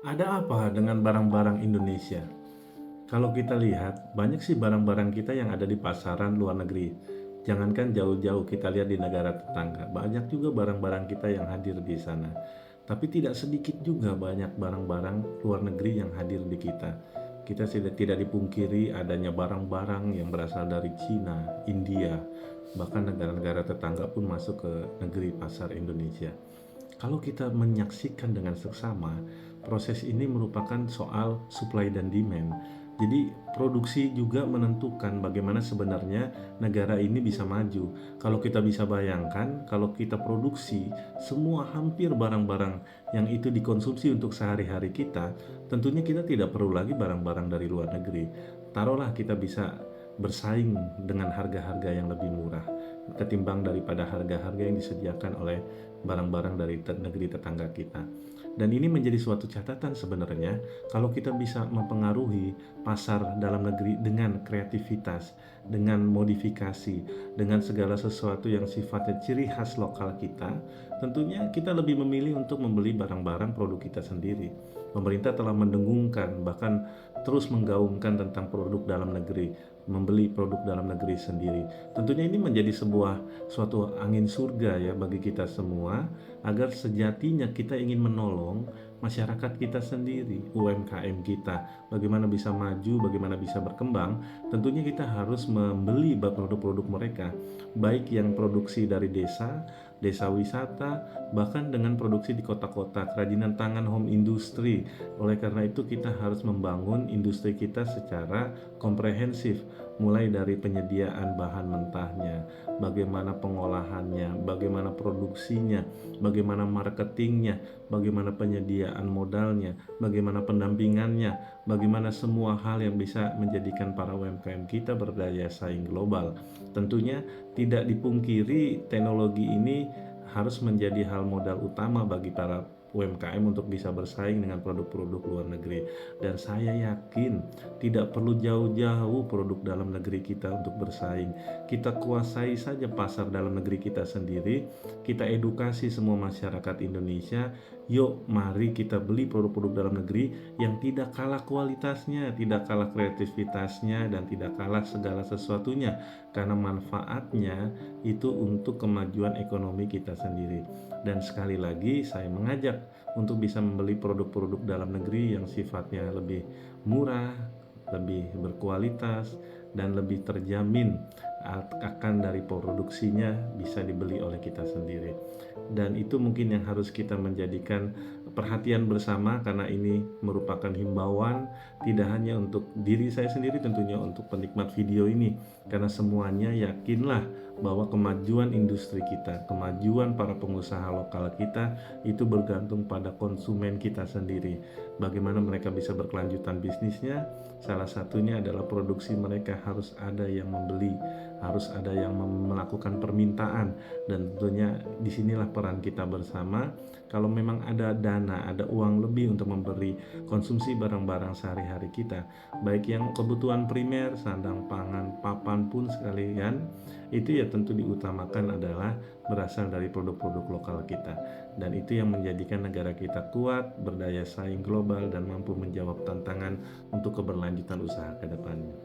Ada apa dengan barang-barang Indonesia? Kalau kita lihat, banyak sih barang-barang kita yang ada di pasaran luar negeri. Jangankan jauh-jauh kita lihat di negara tetangga, banyak juga barang-barang kita yang hadir di sana. Tapi tidak sedikit juga banyak barang-barang luar negeri yang hadir di kita. Kita tidak dipungkiri adanya barang-barang yang berasal dari Cina, India, bahkan negara-negara tetangga pun masuk ke negeri pasar Indonesia. Kalau kita menyaksikan dengan seksama, proses ini merupakan soal supply dan demand. Jadi produksi juga menentukan bagaimana sebenarnya negara ini bisa maju. Kalau kita bisa bayangkan, kalau kita produksi semua hampir barang-barang yang itu dikonsumsi untuk sehari-hari kita, tentunya kita tidak perlu lagi barang-barang dari luar negeri. Taruhlah kita bisa bersaing dengan harga-harga yang lebih murah ketimbang daripada harga-harga yang disediakan oleh barang-barang dari negeri tetangga kita. Dan ini menjadi suatu catatan sebenarnya kalau kita bisa mempengaruhi pasar dalam negeri dengan kreativitas, dengan modifikasi, dengan segala sesuatu yang sifatnya ciri khas lokal kita, tentunya kita lebih memilih untuk membeli barang-barang produk kita sendiri. Pemerintah telah mendengungkan, bahkan terus menggaungkan tentang produk dalam negeri, membeli produk dalam negeri sendiri. Tentunya ini menjadi suatu angin surga ya bagi kita semua, agar sejatinya kita ingin menolong masyarakat kita sendiri, UMKM kita, bagaimana bisa maju, bagaimana bisa berkembang. Tentunya kita harus membeli produk-produk mereka, baik yang produksi dari desa wisata, bahkan dengan produksi di kota-kota, kerajinan tangan, home industry. Oleh karena itu kita harus membangun industri kita secara komprehensif, mulai dari penyediaan bahan mentahnya, bagaimana pengolahannya, bagaimana produksinya, bagaimana marketingnya, bagaimana penyediaan modalnya, bagaimana pendampingannya, bagaimana semua hal yang bisa menjadikan para UMKM kita berdaya saing global. Tentunya tidak dipungkiri teknologi ini harus menjadi hal modal utama bagi para UMKM untuk bisa bersaing dengan produk-produk luar negeri. Dan saya yakin tidak perlu jauh-jauh produk dalam negeri kita untuk bersaing. Kita kuasai saja pasar dalam negeri kita sendiri, kita edukasi semua masyarakat Indonesia. Yuk mari kita beli produk-produk dalam negeri yang tidak kalah kualitasnya, tidak kalah kreativitasnya, dan tidak kalah segala sesuatunya, karena manfaatnya itu untuk kemajuan ekonomi kita sendiri. Dan sekali lagi saya mengajak untuk bisa membeli produk-produk dalam negeri yang sifatnya lebih murah, lebih berkualitas, dan lebih terjamin akan dari produksinya bisa dibeli oleh kita sendiri. Dan itu mungkin yang harus kita menjadikan perhatian bersama, karena ini merupakan himbauan tidak hanya untuk diri saya sendiri, tentunya untuk penikmat video ini, karena semuanya yakinlah bahwa kemajuan industri kita, kemajuan para pengusaha lokal kita itu bergantung pada konsumen kita sendiri. Bagaimana mereka bisa berkelanjutan bisnisnya? Salah satunya adalah produksi mereka harus ada yang membeli, harus ada yang melakukan permintaan, dan tentunya disinilah peran kita bersama. Kalau memang ada dana, ada uang lebih untuk memberi konsumsi barang-barang sehari-hari kita, baik yang kebutuhan primer, sandang pangan, papan pun sekalian, itu ya tentu diutamakan adalah berasal dari produk-produk lokal kita. Dan itu yang menjadikan negara kita kuat, berdaya saing global, dan mampu menjawab tantangan untuk keberlanjutan usaha ke depannya.